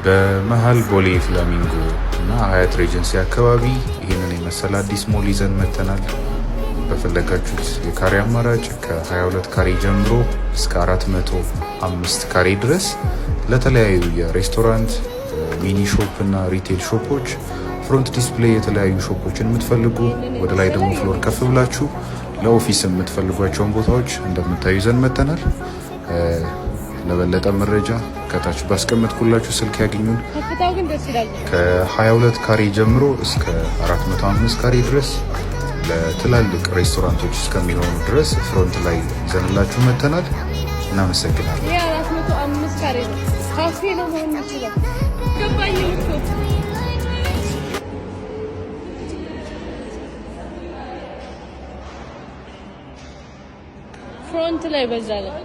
በመሃል ቦሌ ፍላሚንጎ እና ሀያት ሬጀንሲ አካባቢ ይህንን የመሰለ አዲስ ሞል ይዘን መተናል። በፈለጋችሁት የካሬ አማራጭ ከ22 ካሬ ጀምሮ እስከ 405 ካሬ ድረስ ለተለያዩ የሬስቶራንት ሚኒ ሾፕ እና ሪቴል ሾፖች ፍሮንት ዲስፕሌይ የተለያዩ ሾፖችን የምትፈልጉ ወደ ላይ ደግሞ ፍሎር ከፍ ብላችሁ ለኦፊስ የምትፈልጓቸውን ቦታዎች እንደምታዩ ይዘን መተናል። ለበለጠ መረጃ ከታች ባስቀመጥኩላችሁ ስልክ ያገኙን። ከ22 ካሬ ጀምሮ እስከ 405 ካሬ ድረስ ለትላልቅ ሬስቶራንቶች እስከሚሆኑ ድረስ ፍሮንት ላይ ይዘንላችሁ መተናል። እናመሰግናለን። 405 ካሬ ነው። ካፌ ነው መሆን ይችላል። ፍሮንት ላይ በዛ ላይ